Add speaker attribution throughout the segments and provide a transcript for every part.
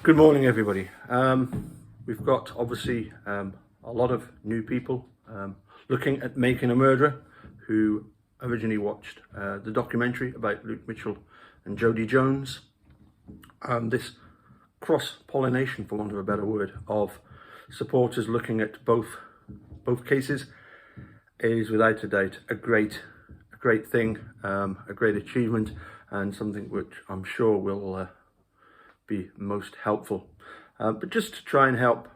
Speaker 1: Good morning, everybody. We've got obviously a lot of new people looking at Making a Murderer who originally watched the documentary about Luke Mitchell and Jodie Jones. This cross-pollination, for want of a better word, of supporters looking at both cases is without a doubt a great thing, a great achievement, and something which I'm sure will be most helpful. But just to try and help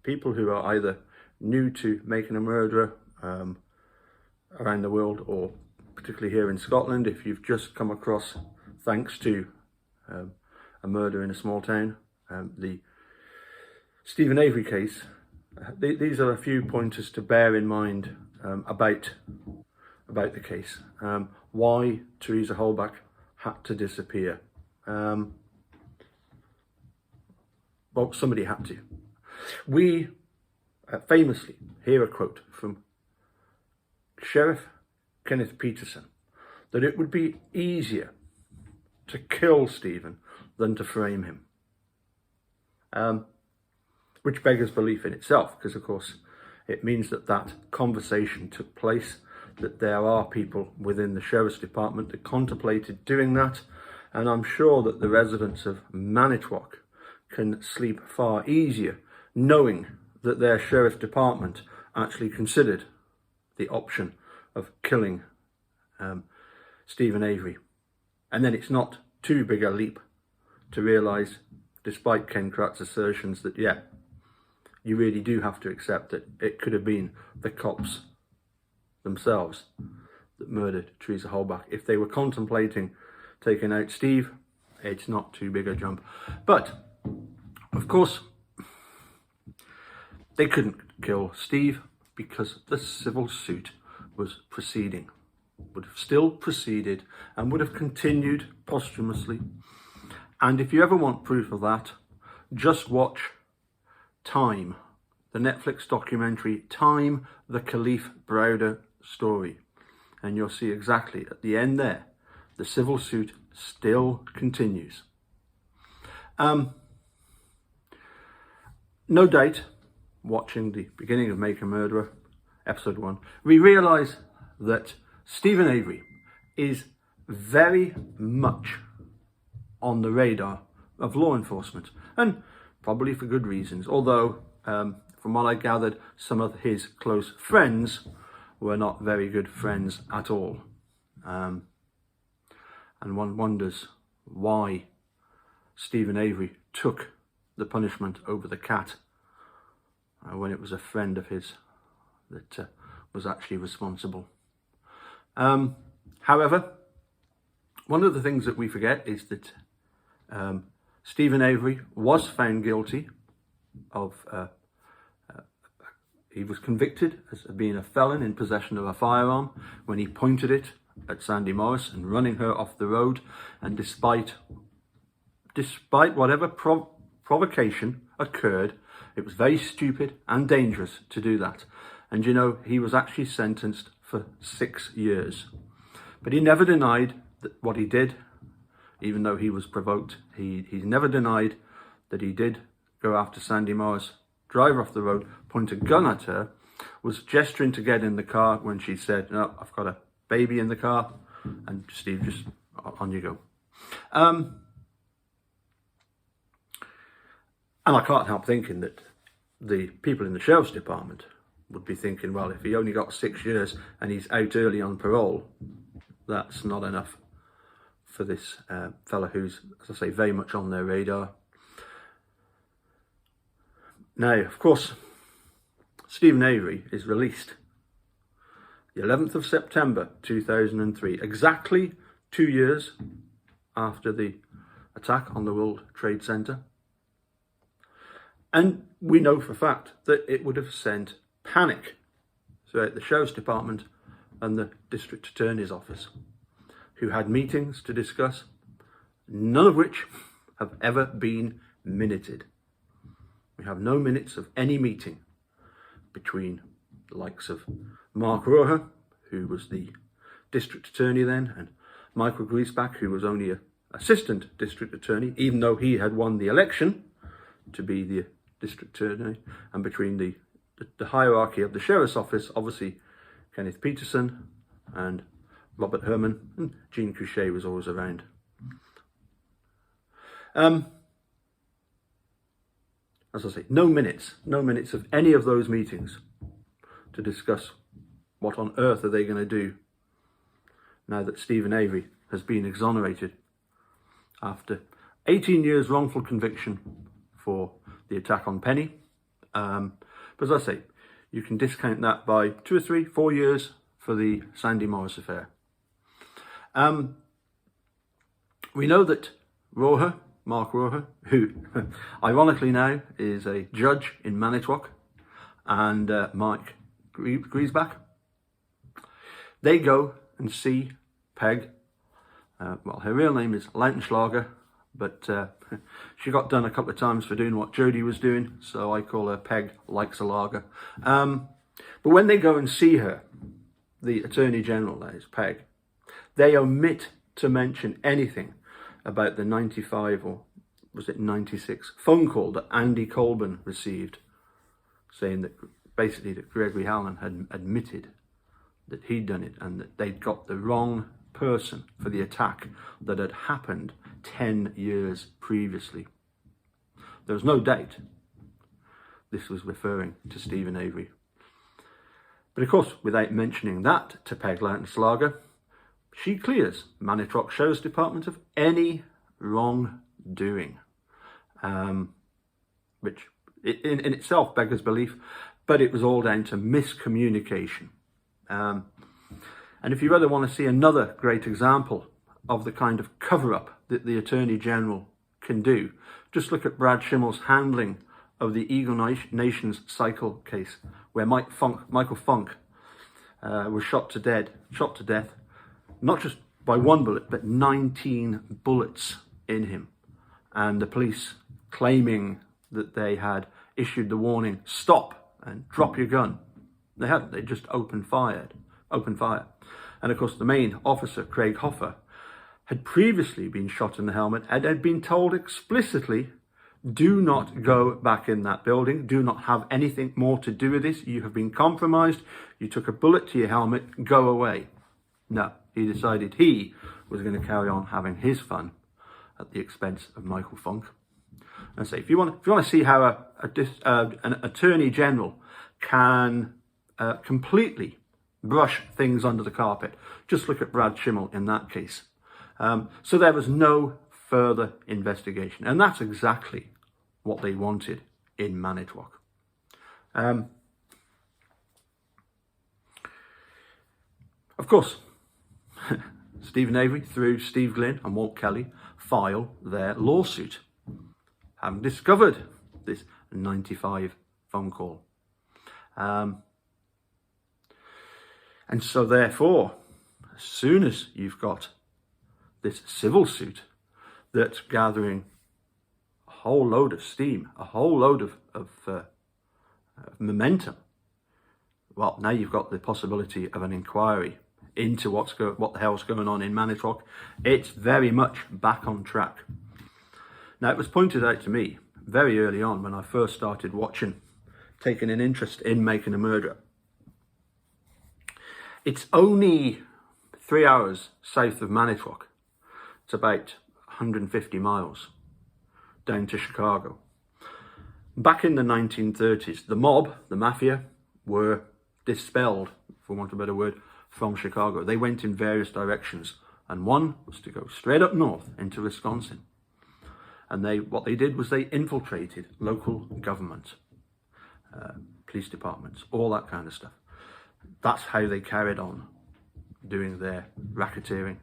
Speaker 1: people who are either new to Making a Murderer around the world, or particularly here in Scotland, if you've just come across, thanks to a murder in a small town, the Steven Avery case. These are a few pointers to bear in mind about the case. Why Teresa Halbach had to disappear. Well, somebody had to. We famously hear a quote from Sheriff Kenneth Peterson that it would be easier to kill Stephen than to frame him. Which beggars belief in itself, because of course it means that conversation took place, that there are people within the Sheriff's Department that contemplated doing that, and I'm sure that the residents of Manitowoc can sleep far easier knowing that their Sheriff Department actually considered the option of killing Steven Avery. And then it's not too big a leap to realise, despite Ken Krat's assertions, that yeah, you really do have to accept that it could have been the cops themselves that murdered Teresa Halbach. If they were contemplating taking out Steve, it's not too big a jump. But of course, they couldn't kill Steve because the civil suit was proceeding, would have still proceeded and would have continued posthumously. And if you ever want proof of that, just watch Time, the Netflix documentary Time, the Khalif Browder story. And you'll see exactly at the end there, the civil suit still continues. No doubt, watching the beginning of Making a Murderer, episode 1, we realise that Steven Avery is very much on the radar of law enforcement, and probably for good reasons, although from what I gathered, some of his close friends were not very good friends at all. And one wonders why Steven Avery took the punishment over the cat when it was a friend of his that was actually responsible. However, one of the things that we forget is that Steven Avery was found guilty of, he was convicted as being a felon in possession of a firearm when he pointed it at Sandy Morris and running her off the road. And despite whatever provocation occurred, it was very stupid and dangerous to do that. And you know, he was actually sentenced for 6 years. But he never denied that what he did, even though he was provoked. He's never denied that he did go after Sandy Morris, drive her off the road, point a gun at her, was gesturing to get in the car when she said, "No, I've got a baby in the car," and Steve, just on you go. And I can't help thinking that the people in the Sheriff's Department would be thinking, well, if he only got 6 years and he's out early on parole, that's not enough for this fella who's, as I say, very much on their radar. Now, of course, Steven Avery is released the 11th of September 2003, exactly 2 years after the attack on the World Trade Center. And we know for a fact that it would have sent panic throughout the Sheriff's Department and the District Attorney's Office, who had meetings to discuss, none of which have ever been minuted. We have no minutes of any meeting between the likes of Mark Roher, who was the District Attorney then, and Michael Griesbach, who was only a assistant district attorney, even though he had won the election to be the district attorney. And between the hierarchy of the sheriff's office, obviously Kenneth Peterson and Robert Herman, and Jean Couchet was always around. As I say, no minutes of any of those meetings to discuss what on earth are they going to do now that Stephen Avery has been exonerated after 18 years wrongful conviction for the attack on Penny. But as I say, you can discount that by 2 or 3, 4 years for the Sandy Morris affair. We know that Mark Roher, who ironically now is a judge in Manitowoc, and Mike Griesbach, they go and see Peg. Well, her real name is Lautenschlager, but she got done a couple of times for doing what Jodie was doing, so I call her Peg Likes a Lager. But when they go and see her, the Attorney General, that is Peg, they omit to mention anything about the 95 or was it 96 phone call that Andy Colburn received, saying that basically that Gregory Howland had admitted that he'd done it and that they'd got the wrong person for the attack that had happened 10 years previously. There was no date. This was referring to Stephen Avery. But of course, without mentioning that to Peg Lautenschlager, she clears Manitowoc Sheriff's Department of any wrongdoing, which in itself beggars belief, but it was all down to miscommunication. And if you rather want to see another great example of the kind of cover-up that the Attorney General can do, just look at Brad Schimmel's handling of the Eagle Nations cycle case, where Michael Funk was shot to death, not just by one bullet, but 19 bullets in him. And the police claiming that they had issued the warning, stop and drop your gun. They hadn't, they just opened fire. And of course the main officer, Craig Hoffer, had previously been shot in the helmet and had been told explicitly, do not go back in that building, do not have anything more to do with this, you have been compromised, you took a bullet to your helmet, go away. No, he decided he was going to carry on having his fun at the expense of Michael Funk. And so if you want to see how an Attorney General can completely brush things under the carpet, just look at Brad Schimmel in that case. So there was no further investigation, and that's exactly what they wanted in Manitowoc. Of course, Stephen Avery, through Steve Glynn and Walt Kelly, file their lawsuit, having discovered this 95 phone call. And so therefore, as soon as you've got this civil suit that's gathering a whole load of steam, a whole load of momentum, well, now you've got the possibility of an inquiry into what the hell's going on in Manitowoc. It's very much back on track. Now, it was pointed out to me very early on when I first started taking an interest in Making a Murderer. It's only 3 hours south of Manitowoc. It's about 150 miles down to Chicago. Back in the 1930s, the mob, the mafia, were dispelled, for want of a better word, from Chicago. They went in various directions, and one was to go straight up north into Wisconsin. And what they did was they infiltrated local government, police departments, all that kind of stuff. That's how they carried on doing their racketeering.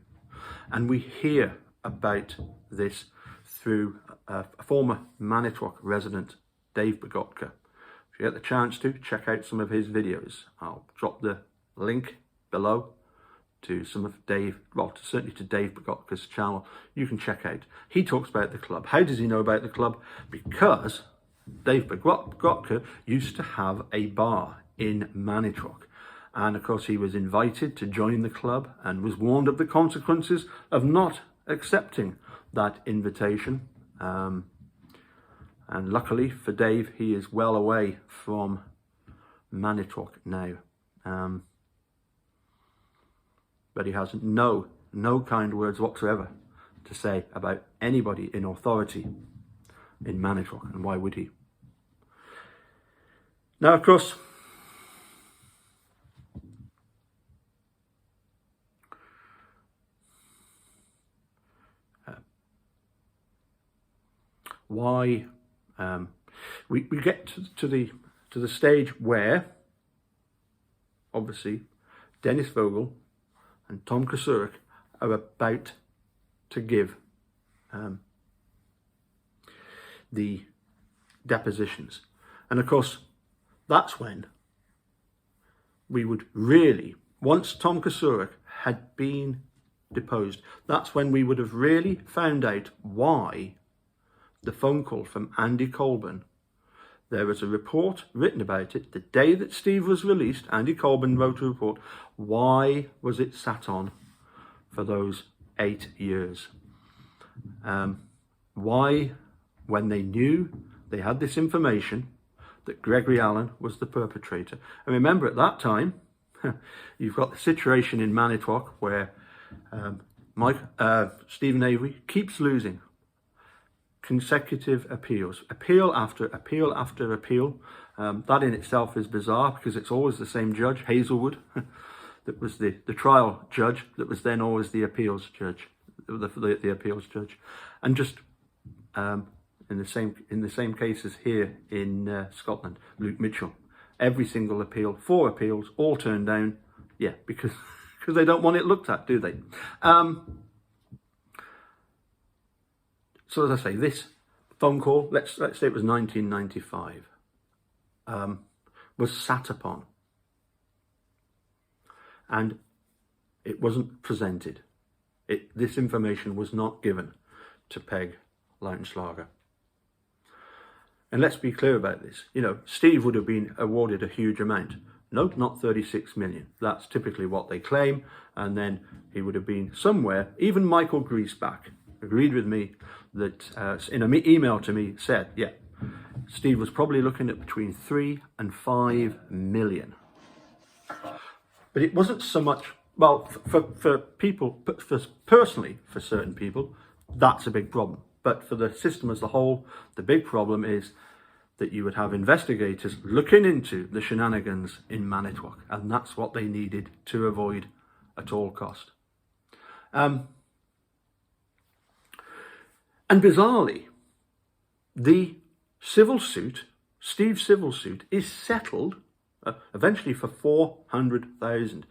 Speaker 1: And we hear about this through a former Manitowoc resident, Dave Begotka. If you get the chance to, check out some of his videos. I'll drop the link below to some of certainly to Dave Begotka's channel. You can check out. He talks about the club. How does he know about the club? Because Dave Begotka used to have a bar in Manitowoc. And of course he was invited to join the club and was warned of the consequences of not accepting that invitation. And luckily for Dave, he is well away from Manitowoc now. But he has no kind words whatsoever to say about anybody in authority in Manitowoc, and why would he? Now, of course, why we get to the stage where obviously Dennis Vogel and Tom Kocourek are about to give the depositions, and of course that's when we would really, once Tom Kocourek had been deposed, that's when we would have really found out why the phone call from Andy Colburn. There was a report written about it the day that Steve was released. Andy Colburn wrote a report. Why was it sat on for those 8 years? Why, when they knew they had this information that Gregory Allen was the perpetrator? And remember, at that time, you've got the situation in Manitowoc where Stephen Avery keeps losing consecutive appeals, appeal after appeal after appeal. That in itself is bizarre, because it's always the same judge, Hazelwood, that was the trial judge, that was then always the appeals judge, the appeals judge. And just in the same cases here in Scotland, Luke Mitchell, every single appeal, 4 appeals, all turned down. Yeah, because they don't want it looked at, do they? So as I say, this phone call, let's say it was 1995, was sat upon, and it wasn't presented. This information was not given to Peg Lautenschlager. And let's be clear about this. You know, Steve would have been awarded a huge amount. No, not 36 million. That's typically what they claim. And then he would have been somewhere. Even Michael Griesbach agreed with me that in an email to me said, yeah, Steve was probably looking at between 3 and 5 million. But it wasn't so much, well, for people, personally, for certain people, that's a big problem. But for the system as a whole, the big problem is that you would have investigators looking into the shenanigans in Manitowoc, and that's what they needed to avoid at all cost. And bizarrely, the civil suit, Steve's civil suit, is settled eventually for $400,000,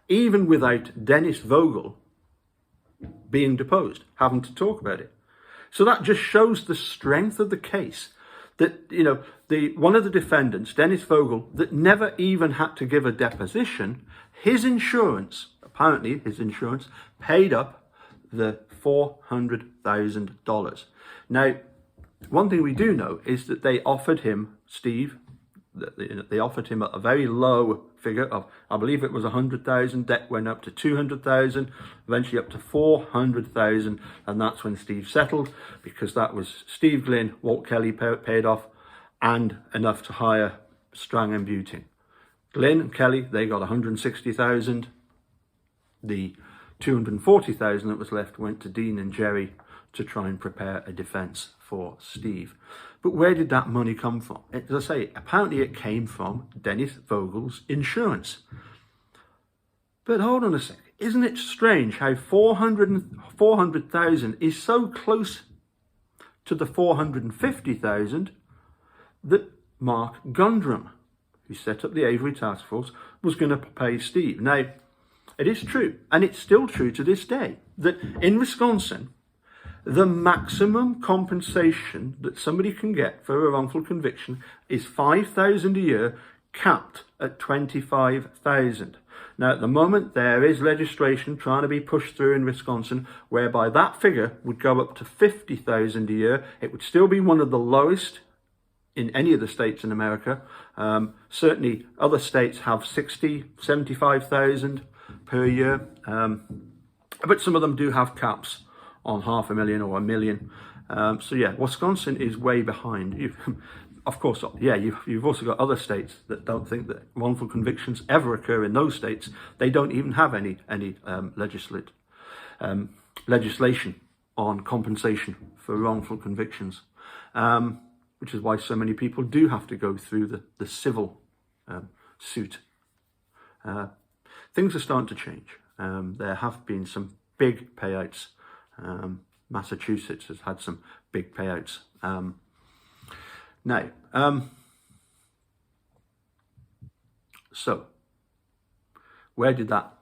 Speaker 1: even without Dennis Vogel being deposed, having to talk about it. So that just shows the strength of the case. That, you know, one of the defendants, Dennis Vogel, that never even had to give a deposition, his insurance, apparently his insurance, paid up the $400,000. Now, one thing we do know is that they offered him, Steve, they offered him a very low figure of, I believe it was 100,000, debt went up to 200,000, eventually up to 400,000, and that's when Steve settled, because that was Steve Glynn, Walt Kelly paid off, and enough to hire Strang and Buting. Glynn and Kelly, they got 160,000. The 240,000 that was left went to Dean and Jerry to try and prepare a defence for Steve. But where did that money come from? As I say, apparently it came from Dennis Vogel's insurance. But hold on a sec. Isn't it strange how 400,000 is so close to the 450,000 that Mark Gundrum, who set up the Avery Task Force, was going to pay Steve? Now, it is true, and it's still true to this day, that in Wisconsin, the maximum compensation that somebody can get for a wrongful conviction is $5,000 a year, capped at $25,000. Now, at the moment, there is legislation trying to be pushed through in Wisconsin whereby that figure would go up to $50,000 a year. It would still be one of the lowest in any of the states in America. Certainly, other states have $60,000, $75,000 per year, but some of them do have caps on 500,000 or 1 million. So yeah, Wisconsin is way behind. Of course, yeah, you've also got other states that don't think that wrongful convictions ever occur in those states. They don't even have any legislation on compensation for wrongful convictions, which is why so many people do have to go through the civil suit. Things are starting to change. There have been some big payouts. Massachusetts has had some big payouts. Now, so where did that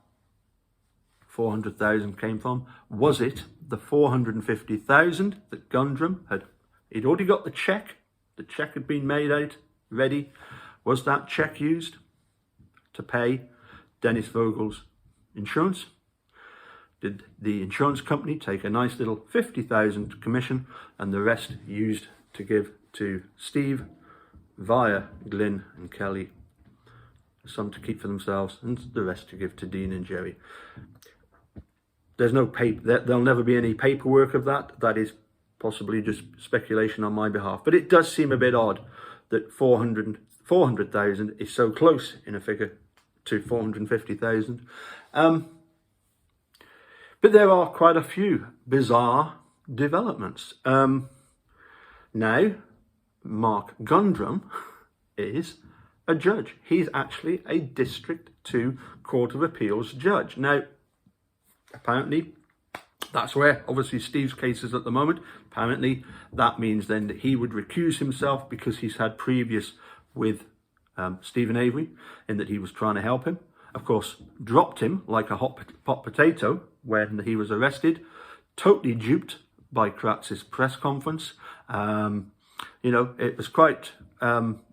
Speaker 1: 400,000 came from? Was it the 450,000 that Gundrum he'd already got the check had been made out, ready? Was that check used to pay Dennis Vogel's insurance? Did the insurance company take a nice little 50,000 commission and the rest used to give to Steve via Glyn and Kelly? Some to keep for themselves and the rest to give to Dean and Jerry. There's no there'll never be any paperwork of that. That is possibly just speculation on my behalf. But it does seem a bit odd that 400,000 is so close in a figure to 450,000. But there are quite a few bizarre developments. Now, Mark Gundrum is a judge. He's actually a District 2 Court of Appeals judge. Now, apparently, that's where obviously Steve's case is at the moment. Apparently, that means then that he would recuse himself because he's had previous with Stephen Avery in that he was trying to help him. Of course, dropped him like a hot potato when he was arrested. Totally duped by Kratz's press conference. You know, it was quite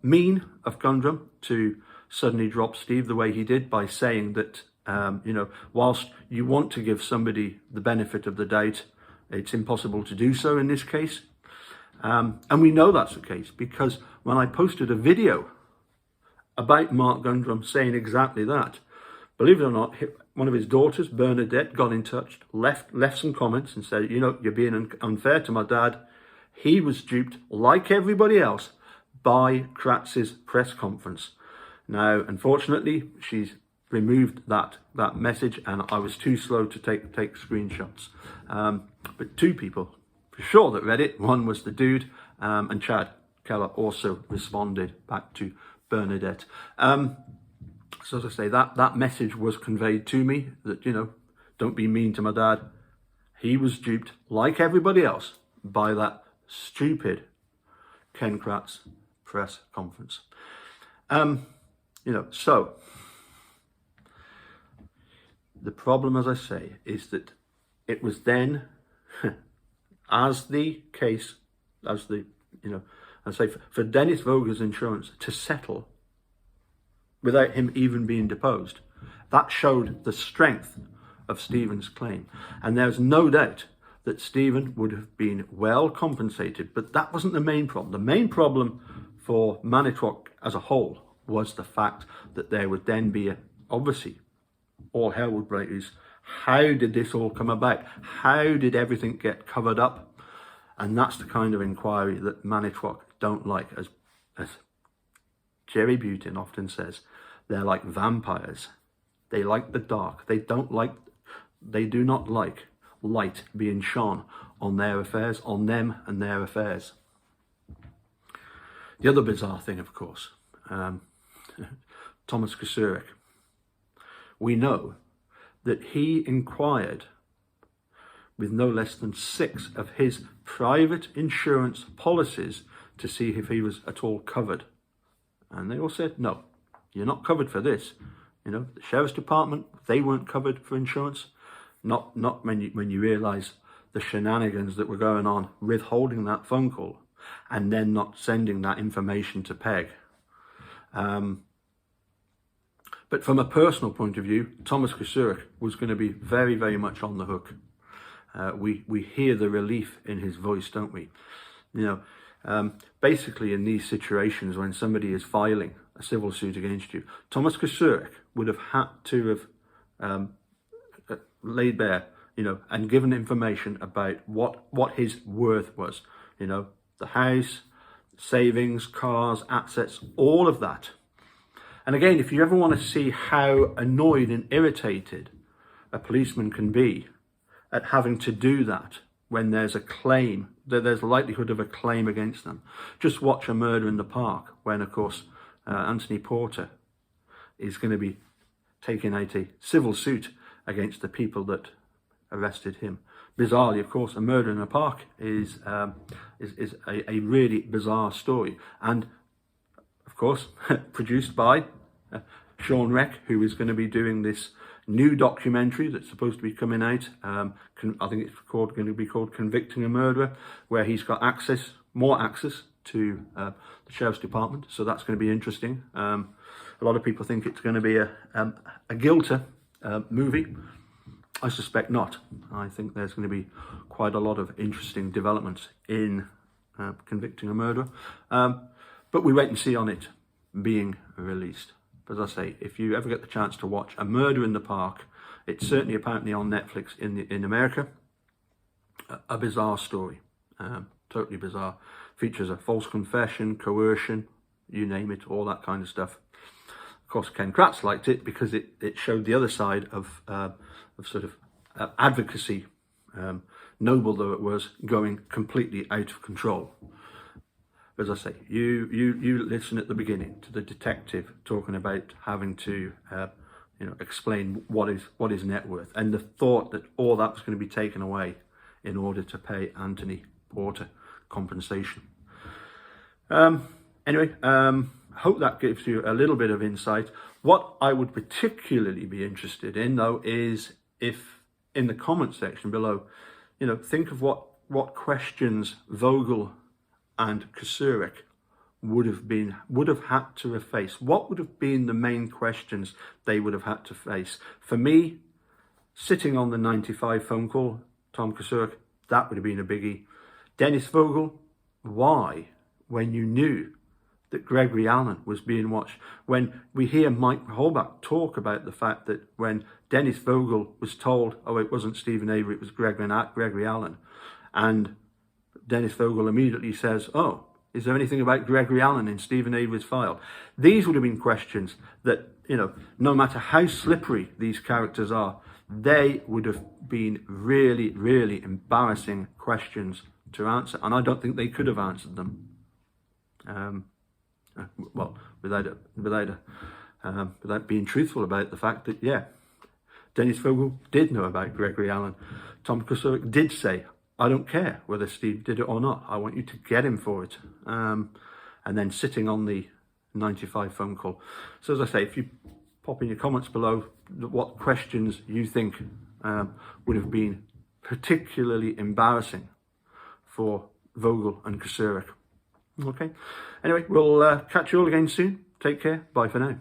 Speaker 1: mean of Gundrum to suddenly drop Steve the way he did by saying that, you know, whilst you want to give somebody the benefit of the doubt, it's impossible to do so in this case. And we know that's the case because when I posted a video about Mark Gundrum saying exactly that, believe it or not, one of his daughters, Bernadette, got in touch, left some comments and said, you know, you're being unfair to my dad. He was duped, like everybody else, by Kratz's press conference. Now, unfortunately, she's removed that message and I was too slow to take screenshots. But two people for sure that read it. One was the dude and Chad Keller also responded back to Bernadette. So as I say, that message was conveyed to me that, you know, don't be mean to my dad. He was duped, like everybody else, by that stupid Ken Kratz press conference. You know, so the problem, as I say, is that it was then, as the case, as the, you know, I say for Dennis Vogel's insurance to settle without him even being deposed, that showed the strength of Stephen's claim. And there's no doubt that Stephen would have been well compensated, but that wasn't the main problem. The main problem for Manitowoc as a whole was the fact that there would then be, obviously, all hell would break loose. How did this all come about? How did everything get covered up? And that's the kind of inquiry that Manitowoc don't like. As Jerry Butin often says, they're like vampires. They like the dark. They do not like light being shone on their affairs, on them and their affairs. The other bizarre thing, of course, Thomas Kocourek. We know that he inquired with no less than 6 of his private insurance policies to see if he was at all covered. And they all said, no, you're not covered for this. You know, the Sheriff's Department, they weren't covered for insurance. Not when you realise the shenanigans that were going on withholding that phone call and then not sending that information to PEG. But from a personal point of view, Thomas Kocourek was going to be very, very much on the hook. We hear the relief in his voice, don't we? You know, basically in these situations when somebody is filing a civil suit against you, Thomas Kocourek would have had to have laid bare you know, and given information about what his worth was, you know, the house, savings, cars, assets, all of that. And again, if you ever want to see how annoyed and irritated a policeman can be at having to do that when there's a claim, that there's a likelihood of a claim against them, just watch A Murder in the Park, when, of course, Anthony Porter is going to be taking out a civil suit against the people that arrested him. Bizarrely, of course, A Murder in the Park is a really bizarre story, and of course produced by Sean Reck, who is going to be doing this new documentary that's supposed to be coming out. I think it's going to be called Convicting a Murderer, where he's got more access to the Sheriff's Department. So that's going to be interesting. A lot of people think it's going to be a guilter movie. I suspect not. I think there's going to be quite a lot of interesting developments in Convicting a Murderer. But we wait and see on it being released. As I say, if you ever get the chance to watch A Murder in the Park, it's certainly apparently on Netflix in America. A bizarre story, totally bizarre. Features a false confession, coercion, you name it, all that kind of stuff. Of course, Ken Kratz liked it because it showed the other side of sort of advocacy, noble though it was, going completely out of control. As I say, you listen at the beginning to the detective talking about having to, you know, explain what is net worth, and the thought that all that was going to be taken away in order to pay Anthony Porter compensation. Anyway, hope that gives you a little bit of insight. What I would particularly be interested in, though, is if in the comment section below, you know, think of what questions Vogel and Kocourek would have had to face. What would have been the main questions they would have had to face? For me, sitting on the 95 phone call, Tom Kocourek, that would have been a biggie. Dennis Vogel, why? When you knew that Gregory Allen was being watched. When we hear Mike Halbach talk about the fact that when Dennis Vogel was told, oh, it wasn't Stephen Avery, it was Gregory Allen, and Dennis Vogel immediately says, oh, is there anything about Gregory Allen in Stephen Avery's file? These would have been questions that, you know, no matter how slippery these characters are, they would have been really, really embarrassing questions to answer. And I don't think they could have answered them. Well, without being truthful about the fact that, yeah, Dennis Vogel did know about Gregory Allen. Tom Kocourek did say, I don't care whether Steve did it or not. I want you to get him for it. And then sitting on the 95 phone call. So as I say, if you pop in your comments below what questions you think would have been particularly embarrassing for Vogel and Kocourek. Okay. Anyway, we'll catch you all again soon. Take care. Bye for now.